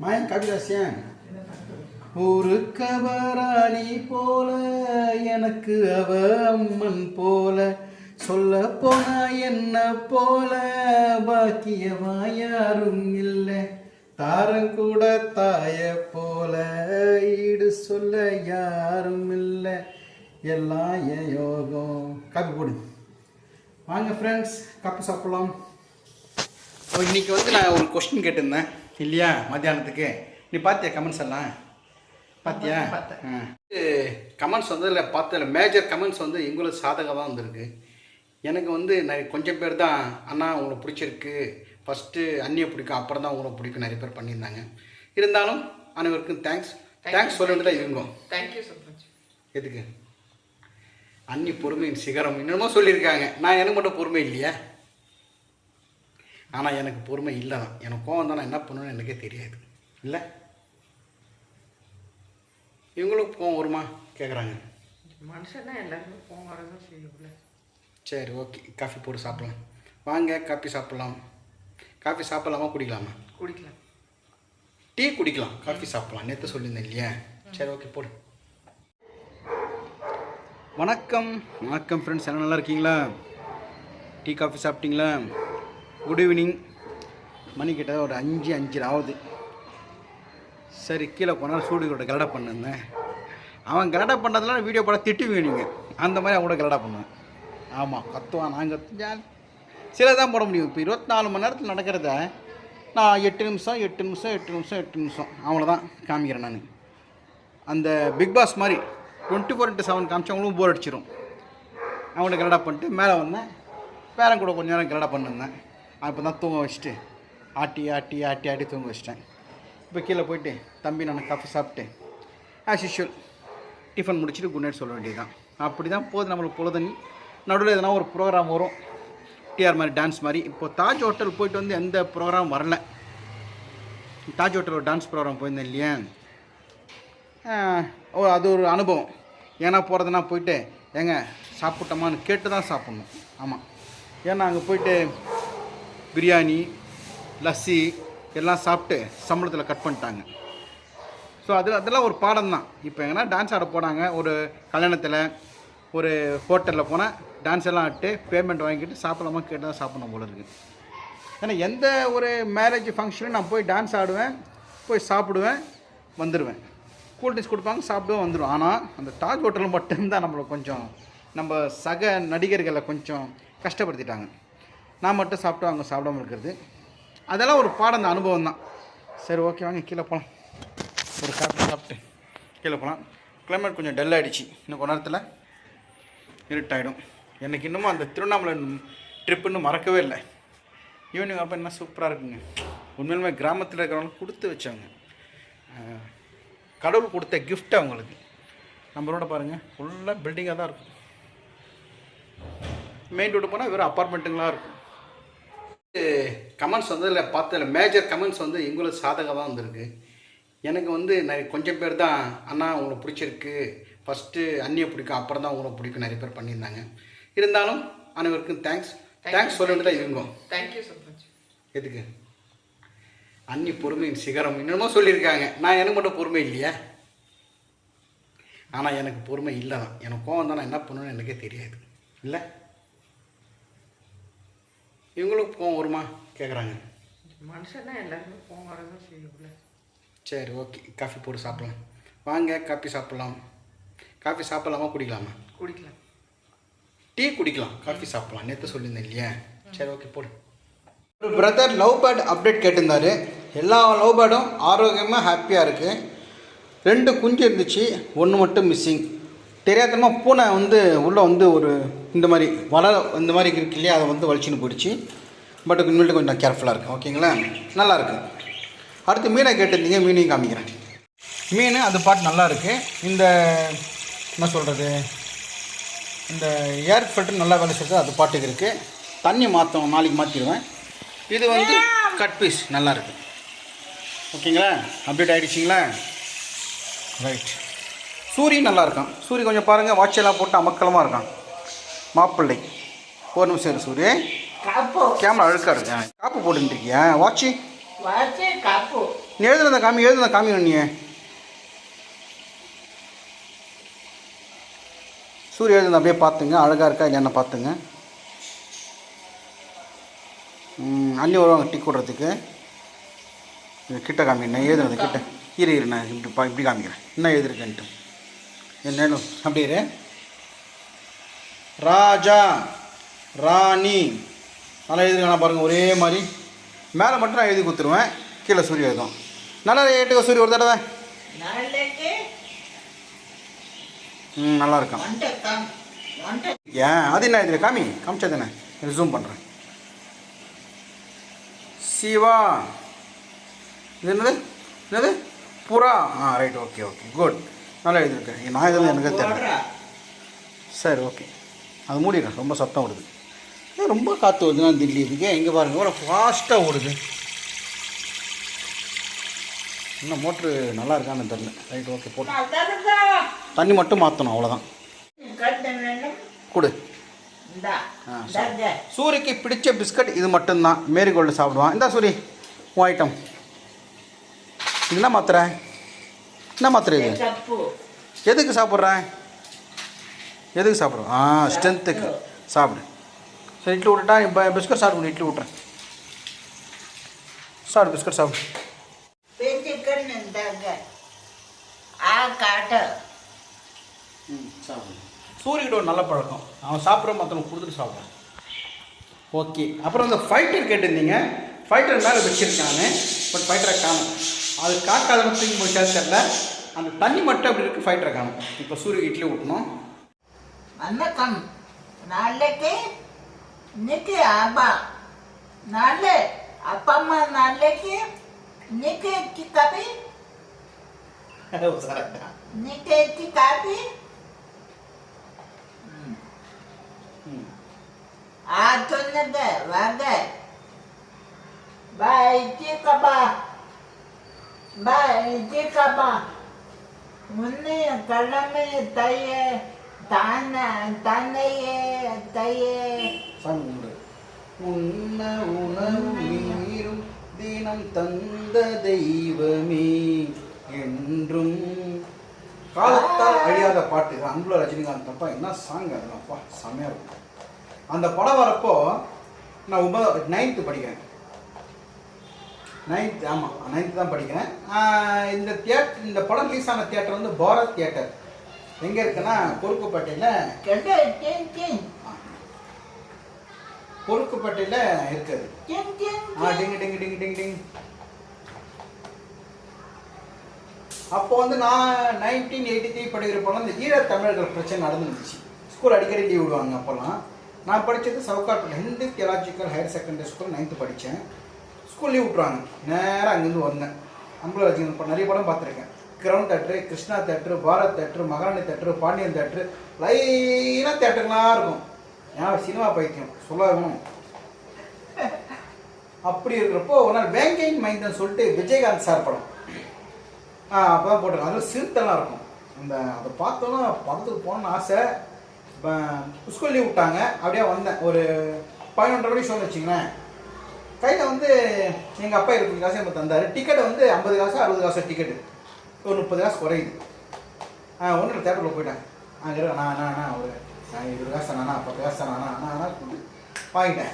மாயன் கவிதாசியன் ஒரு கவராணி போல எனக்கு அவ அம்மன் போல சொல்ல போனா என்ன போல பாக்கியமா யாரும் இல்லை தாரங்கூட தாய போல ஈடு சொல்ல யாரும் இல்லை எல்லாம் என் யோகம். காப்பி போடு வாங்க ஃப்ரெண்ட்ஸ், காப்பி சாப்பிடலாம். இன்னைக்கு வந்து நான் ஒரு கொஸ்டின் கேட்டிருந்தேன் இல்லையா மத்தியானத்துக்கு. நீ பார்த்தியா கமெண்ட்ஸ் எல்லாம்? பார்த்தியா? கமெண்ட்ஸ் வந்து இல்லை பார்த்ததில்ல. மேஜர் கமெண்ட்ஸ் வந்து எங்களுக்கு சாதகம் தான் வந்திருக்கு. எனக்கு வந்து கொஞ்சம் பேர் தான் அண்ணா உங்களுக்கு பிடிச்சிருக்கு, ஃபஸ்ட்டு அண்ணியை பிடிக்கும், அப்புறம் தான் உங்களுக்கு பிடிக்கும் நிறைய பேர் பண்ணியிருந்தாங்க. இருந்தாலும் அனைவருக்கும் தேங்க்ஸ் சொல்லிட்டு தான் இருங்கோ. Thank you so much. எதுக்கு? அண்ணி பொறுமையின் சிகரம் இன்னமும் சொல்லியிருக்காங்க. நான் எனக்கு மட்டும் பொறுமை இல்லையா? ஆனால் எனக்கு பொறுமை இல்லை தான். எனக்கு கோவம் தான், நான் என்ன பண்ணுவேன்னு எனக்கே தெரியாது இல்லை. இவங்களும் கோவம் வருமா கேட்குறாங்க. மனுஷன்னா எல்லாருமே கோவம் வரதான் செய்யும்ல. சரி ஓகே, காஃபி போட்டு சாப்பிடலாம். வாங்க காஃபி சாப்பிட்லாம். காஃபி சாப்பிட்லாமா குடிக்கலாமா? குடிக்கலாம். டீ குடிக்கலாம், காஃபி சாப்பிட்லாம். நேற்று சொல்லியிருந்தேன் இல்லையா? சரி ஓகே போடு. வணக்கம் ஃப்ரெண்ட்ஸ், எல்லாம் நல்லா இருக்கீங்களா? டீ காஃபி சாப்பிட்டீங்களா? Good evening. மணிக்கிட்ட ஒரு 5:05 ஆகுது. சரி, கீழே போனால் சூடியோட கலடா பண்ணிருந்தேன். அவன் கலடா பண்ணுறதுலாம் வீடியோ படம் திட்டுவீங்க நீங்கள். அந்த மாதிரி அவன் கூட கலடா பண்ணுவேன். ஆமாம், கத்துவான். நாங்கள் சில தான் போட முடியும். இப்போ 24 மணி நேரத்தில் நடக்கிறத நான் 8 நிமிஷம் அவ்வளோதான் காமிக்கிறேன். நான் அந்த பிக் பாஸ் மாதிரி 24/7 காமிச்சவங்களும் போர் அடிச்சிடும். அவனை கலடா பண்ணிட்டு மேலே வந்தேன். பேரன் கூட கொஞ்சம் நேரம் கலடா பண்ணிருந்தேன். இப்போ தான் தூங்க வச்சுட்டு ஆட்டி தூங்க வச்சிட்டேன். இப்போ கீழே போயிட்டு தம்பி நான் காஃபி சாப்பிட்டு ஆஸ் யூஷுவல் டிஃபன் முடிச்சுட்டு குட் நைட் சொல்ல வேண்டியது தான். அப்படி தான் போகுது நம்மளுக்கு பொழுதனி. நடுவில் எதனா ஒரு ப்ரோக்ராம் வரும், டிஆர் மாதிரி டான்ஸ் மாதிரி. இப்போது தாஜ் ஹோட்டல் போயிட்டு வந்து எந்த ப்ரோக்ராம் வரல. தாஜ் ஹோட்டல் ஒரு டான்ஸ் ப்ரோக்ராம் போயிருந்தேன் இல்லையா? அது ஒரு அனுபவம். ஏன்னா போகிறதுனா போயிட்டு ஏங்க சாப்பிட்டோமான்னு கேட்டு தான் சாப்பிட்ணும். ஆமாம், ஏன்னா அங்கே போயிட்டு பிரியாணி லஸ்ஸி எல்லாம் சாப்பிட்டு சம்பளத்தில் கட் பண்ணிட்டாங்க. ஸோ அதெல்லாம் ஒரு பாடம் தான். இப்போ எங்கன்னா டான்ஸ் ஆட போனாங்க, ஒரு கல்யாணத்தில் ஒரு ஹோட்டலில் போனால் டான்ஸ் எல்லாம் ஆட்டு பேமெண்ட் வாங்கிட்டு சாப்பிடாம கேட்டு தான் சாப்பிடணும் போல இருக்குது. ஏன்னா எந்த ஒரு மேரேஜ் ஃபங்க்ஷனும் நான் போய் டான்ஸ் ஆடுவேன், போய் சாப்பிடுவேன், வந்துடுவேன். கூல் ட்ரிங்க்ஸ் கொடுப்பாங்க, சாப்பிடுவேன், வந்துடுவேன். ஆனால் அந்த தாஜ் ஹோட்டலில் மட்டும்தான் நம்மளை கொஞ்சம் நம்ம சக நடிகர்களை கொஞ்சம் கஷ்டப்படுத்திட்டாங்க. நான் மட்டும் சாப்பிட்டு அவங்க சாப்பிடாமல் இருக்கிறது, அதெல்லாம் ஒரு பாடம், அந்த அனுபவம் தான். சரி ஓகே வாங்க கீழே போகலாம். ஒரு காஃபி சாப்பிட்டு கீழே போகலாம். கிளைமேட் கொஞ்சம் டல் ஆகிடுச்சு. இன்னும் கொஞ்ச நேரத்தில் இருட்டாயிடும். எனக்கு இன்னமும் அந்த திருவண்ணாமலை ட்ரிப்புன்னு மறக்கவே இல்லை. ஈவினிங் அப்போ என்ன சூப்பராக இருக்குங்க. உண்மையிலுமே கிராமத்தில் இருக்கிறவங்க கொடுத்து வச்சாங்க, கடவுள் கொடுத்த கிஃப்ட் அவங்களுக்கு. நம்மளோட பாருங்கள் ஃபுல்லாக பில்டிங்காக தான் இருக்கும். மெயின் ரோடு போனால் வெறும் அப்பார்ட்மெண்ட்டுங்களாக இருக்கும். கமெண்ட்ஸ் வந்து இல்லை பார்த்ததில்ல. மேஜர் கமெண்ட்ஸ் வந்து எங்களுக்கு சாதகம் தான் வந்திருக்கு. எனக்கு வந்து கொஞ்சம் பேர் தான் அண்ணா உங்களுக்கு பிடிச்சிருக்கு, ஃபஸ்ட்டு அண்ணியை பிடிக்கும், அப்புறம் தான் உங்களுக்கு பிடிக்கும் நிறைய பேர் பண்ணியிருந்தாங்க. இருந்தாலும் அனைவருக்கும் தேங்க்ஸ் சொல்லிட்டு தான் இருங்கோ. Thank you so much. எதுக்கு? அண்ணி பொறுமையின் சிகரம் இன்னமும் சொல்லியிருக்காங்க. நான் எனக்கு மட்டும் பொறுமை இல்லையா? ஆனால் எனக்கு பொறுமை இல்லை தான். எனக்கு கோவம் தான், நான் என்ன பண்ணுவேன்னு எனக்கே தெரியாது இல்லை. இவங்களும் கோவம் வருமா கேட்குறாங்க. மனுஷன்னா எல்லாருமே கோவம் வரதான் செய்யும்ல. சரி ஓகே, காஃபி போட்டு சாப்பிடலாம். வாங்க காஃபி சாப்பிட்லாம். காஃபி சாப்பிட்லாமா குடிக்கலாமா? குடிக்கலாம். டீ குடிக்கலாம், காஃபி சாப்பிட்லாம். நேற்று சொல்லியிருந்தேன் இல்லையா? சரி ஓகே போடு. ஒரு பிரதர் லவ் பேர்ட் அப்டேட் கேட்டிருந்தார். எல்லா லவ் பேர்டும் ஆரோக்கியமாக ஹாப்பியாக இருக்குது. 2 குஞ்சு இருந்துச்சு, 1 மட்டும் மிஸ்ஸிங். தெரியாதமாக பூனை வந்து உள்ளே வந்து ஒரு இந்த மாதிரி இந்த மாதிரி இருக்கு இல்லையா, அதை வந்து வலிச்சுன்னு போயிடுச்சு. பட் இனிமேல்ட்டு கொஞ்சம் கேர்ஃபுல்லாக இருக்குது. ஓகேங்களா? நல்லாயிருக்கு. அடுத்து மீனை கேட்டிருந்தீங்க, மீனையும் காமிக்கிறேன். மீன் அது பாட்டு நல்லா இருக்குது. இந்த என்ன சொல்கிறது, இந்த ஏர் ஃபில்டர் நல்லா வேலை செய்யுது, அது பாட்டுக்கு இருக்குது. தண்ணி நாளைக்கு மாற்றிடுவேன். இது வந்து கட் பீஸ் நல்லா இருக்குது. ஓகேங்களா? அப்டேட் ஆகிடுச்சிங்களா? ரைட். சூரி நல்லா இருக்கான். சூரி கொஞ்சம் பாருங்கள், வாட்செல்லாம் போட்டு அமக்கலமாக இருக்கான். மாப்பிள்ளை ஒரு நிமிஷம் இரு சூரி, கேமரா அழுக்காக இருக்கு. காப்பு போட்டுருக்கியா? வாட்சி காப்பு நீ எழுதுனத காமி நீ. சூரிய எழுதுனது அப்படியே பார்த்துங்க, அழகாக இருக்கா இல்லைன்னு பார்த்துங்க. அள்ளி வருவாங்க டிக் விடுறதுக்கு. கிட்ட காமிக்கிறேன், நான் எழுதுனது கிட்ட இரு நான் இப்படி காமிக்கிறேன் என்ன எழுதிருக்கேன்ட்டு. என்ன அப்படியே இரு. ராஜா ராணி நல்லா எழுதிருக்கானா பாருங்கள், ஒரே மாதிரி. மேலே மட்டும் நான் எழுதி கொடுத்துருவேன், கீழே சூரிய எழுதும். நல்லா ஏட்டுக்க சூரிய ஒரு தடவை. நல்லா இருக்கான். ஏன் அது என்ன எழுதுற காமிச்சா தானே ஜூம் பண்ணுறேன். சிவா இது என்னது புறா. ரைட், ஓகே குட், நல்லா எழுதியிருக்கேன். நான் எதுவும் எனக்கு தெரியல. சரி ஓகே, அது மூடிடுறேன், ரொம்ப சத்தம் வருது. ரொம்ப காற்று வருதுன்னா தில்லி இதுக்கு. எங்கே பாருங்கள் எவ்வளோ ஃபாஸ்ட்டாக ஓடுது. இன்னும் மோட்ரு நல்லா இருக்கான்னு தெரில. ரைட் ஓகே, போட்டு தண்ணி மட்டும் மாற்றணும், அவ்வளோதான். கொடு. சூரிக்கு பிடிச்ச பிஸ்கட் இது மட்டும்தான், மேரிகோல்டு சாப்பிடுவான். இந்த சூரி உன் ஐட்டம் இது என்ன மாத்திரை இது? எதுக்கு சாப்பிட்றேன்? ஸ்ட்ரென்த்துக்கு சாப்பிடு. சரி இட்லி விட்டுட்டா, பிஸ்கட் சாப்பிடு. இட்லி விட்றேன், சாப்பிடு பிஸ்கட் சாப்பிடு. சாப்பிடு. சூரியக்கிட்ட ஒரு நல்ல பழக்கம், அவன் சாப்பிட்ற மற்றவங்க கொடுத்துட்டு சாப்பிட்றான். ஓகே, அப்புறம் அந்த ஃபைட்டர் கேட்டிருந்தீங்க. ஃபைட்டர் மேலே வச்சுருக்காங்க, பட் ஃபைட்டரை காணும். அது காக்காத தூக்கி போய் சேர்த்துல அந்த தண்ணி மட்டும் அப்படி இருக்குது, ஃபைட்டரை காணும். இப்போ சூரிய இட்லி ஊட்டணும். வணக்கம். நாளைக்கு இன்னைக்கு நாளை அப்பா அம்மா நாளைக்கு இன்னைக்கு காப்பி இன்னைக்கு காப்பி சொன்னது வாங்க. பாய் ஜிகபா முன்னே கடமை தன்னையே உண்ண உணவு நீரும் தினம் தந்த தெய்வமே என்றும். காலத்தால் அழியாத பாட்டு இது. அன்புல ரஜினிகாந்த் அப்பா என்ன சாங் அது, அப்பா செம்மையாக இருக்கும். அந்த படம் வரப்போ நான் 9th படிக்கிறேன். 9th, ஆமாம் 9th தான் படிக்கிறேன். இந்த படம் ரிலீஸ் ஆன தியேட்டர் வந்து பாரத் தியேட்டர். எங்கே இருக்குன்னா பொறுக்குப்பேட்டையில் இருக்குது. டிங்கு டிங்கு டிங்கு டிங்கு டிங். அப்போ வந்து நான் 1983 படிக்கிற படம் இந்த ஈழத்தமிழர்கள் பிரச்சனை நடந்துருந்துச்சு. ஸ்கூல் அடிக்கடி லீவ் விடுவாங்க. அப்போல்லாம் நான் படித்தது சவுகாட்டில் Hindu theological higher secondary school 9th படித்தேன். ஸ்கூல் லீவ் விட்ருவாங்க, நேராக அங்கேருந்து வந்தேன். அன்புல ரஜினிகாந்த் நிறைய படம் பார்த்துருக்கேன். Ground theatre, Krishna theatre, Bharat theatre, மகாராணி தேட்ரு, பாண்டியன் தேட்ரு, லைனாக தேட்டருலாம் இருக்கும். ஏன் சினிமா பைத்தியம் சொல்லணும். அப்படி இருக்கிறப்போ ஒரு நாள் வேங்கையின் மைந்தன் சொல்லிட்டு விஜயகாந்த் சார் படம் அப்போ தான் போட்டிருக்கோம். அதில் சிறுத்தெல்லாம் இருக்கும். அதை பார்த்தோன்னா படத்துக்கு போகணுன்னு ஆசை. ஸ்கூல் லீவ் விட்டாங்க, அப்படியே வந்தேன். ஒரு 11:30 மணி ஷோன்னு வச்சிங்களேன். கையில் வந்து எங்கள் அப்பா 25 காசு நம்ம தந்தார். டிக்கெட்டை வந்து 50 காசு 60 காசு டிக்கெட்டு, ஒரு 30 காசு குறையுது. ஒன்றும் தேட்டரில் போயிட்டேன். அங்கே நான் ஒரு 20 காசு நானா 10 காசு நானா வாங்கிட்டேன்.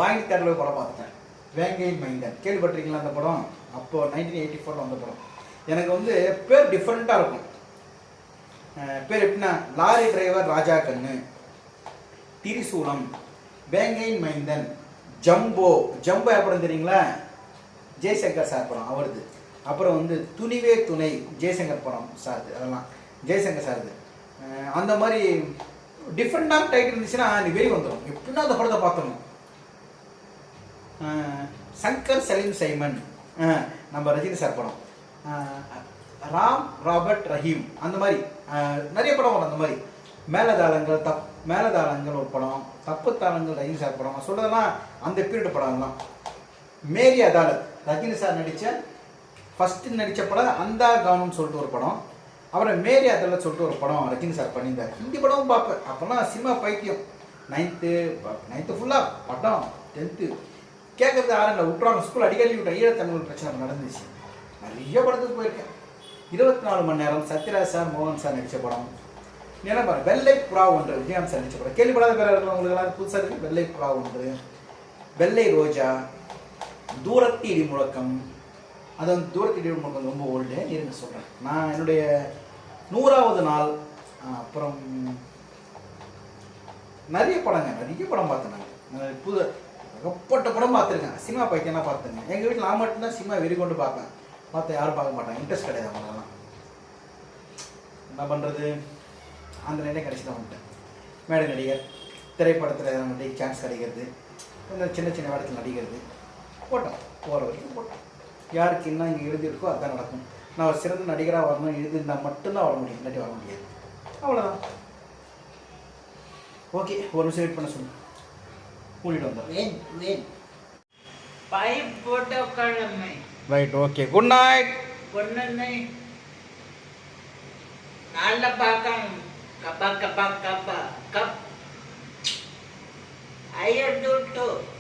வாங்கிட்டு தேட்டரில் போய் படம் பார்த்துட்டேன். வேங்கையின் மைந்தன் கேள்விப்பட்டிருக்கீங்களா அந்த படம்? அப்போது 1984 வந்த படம். எனக்கு வந்து பேர் டிஃப்ரெண்ட்டாக இருக்கும். பேர் எப்படின்னா லாரி டிரைவர் ராஜா கண்ணு, திரிசூலம், வேங்கையின் மைந்தன், ஜம்போ படம் தெரியுங்களா? ஜெய்சங்கர் சார் படம் அவருது. அப்புறம் வந்து துணிவே துணை ஜெய்சங்கர் படம் சார்து. அதெல்லாம் ஜெய்சங்கர் சார்து. அந்த மாதிரி டிஃப்ரெண்டான டைட்டில் இருந்துச்சுன்னா நீ வெளியே வந்துடும். எப்படின்னா அந்த படத்தை பார்த்துடணும். சங்கர் சலீம் சைமன் நம்ம ரஜினி சார் படம், ராம் ராபர்ட் ரஹீம், அந்த மாதிரி நிறைய படம் வரும். அந்த மாதிரி மேலதாளங்கள் ஒரு படம், தப்பு தாளங்கள் ரஜினி சார் படம். சொல்றதெல்லாம் அந்த பீரியட் படம்லாம். மேரி அதாலத் ரஜினி சார் ஃபஸ்ட்டு நடித்த படம் அந்தா கவனம்னு சொல்லிட்டு ஒரு படம். அப்புறம் மேரி அதாலத் சொல்லிட்டு ஒரு படம் ரஜினி சார் பண்ணியிருந்தார். ஹிந்தி படமும் பார்ப்பேன். அப்போல்லாம் சினிமா பைத்தியம். 9th ஃபுல்லாக படம், 10th கேட்கறது யாரும் இல்லை, விட்டுருவாங்க. ஸ்கூல் அடிக்கடி விட்டேன். ஈழத்தமிழ் பிரச்சனை நடந்துச்சு. நிறைய படத்துக்கு போயிருக்கேன். 24 மணி நேரம், சத்யராஜ் சார், மோகன் சார் நடித்த படம். என்ன பாரு, வெள்ளை புறா ஒன்று, விஜயகாந்த் சார் நடித்த படம். கேள்விப்படாத பேர் உங்களுக்கு எல்லாம் புதுசாக இருக்குது. வெள்ளை புறா ஒன்று, வெள்ளை ரோஜா, தூரத்து இடி முழக்கம். அது வந்து தூரத்து இடி முழக்கம் ரொம்ப ஓல்டு. இருங்க சொல்கிறேன். நான் என்னுடைய 100வது நாள், அப்புறம் நிறைய படம் பார்த்தேன். நான் புது ஏகப்பட்ட படம் பார்த்துருக்கேன். சினிமா பைத்தியம்லாம் பார்த்துங்க. எங்கள் வீட்டில் நான் மட்டும்தான் சினிமா வெறி கொண்டு பார்ப்பேன். பார்த்தா யாரும் பார்க்க மாட்டாங்க. இன்ட்ரெஸ்ட் கிடையாது அவங்களெல்லாம். என்ன பண்ணுறது, அந்த நிலையை கடைசி தான் வந்துட்டேன். மேடை நடிகர், திரைப்படத்தில் நடிக்க சான்ஸ் கிடைக்கிறது, இந்த சின்ன சின்ன வேடத்தில் நடிக்கிறது, போட்டோம். போகிற வரைக்கும் போட்டோம். யாருக்கு என்ன இங்கே எழுதியிருக்கோ அதுதான் நடக்கும். நான் ஒரு சிறந்த நடிகராக வரணும், எழுதியிருந்தால் மட்டும்தான் வர முடியும், இல்லாட்டி வர முடியாது. அவ்வளோதான். ஓகே, ஒரு நிமிஷம் வெயிட் பண்ண சொல்லு. கூட்டிகிட்டு வந்தோம். Win. Pipe photo kadame. Right, okay, good night. Ponnanai. Nalla pakam. Kapa. Kap. I do too.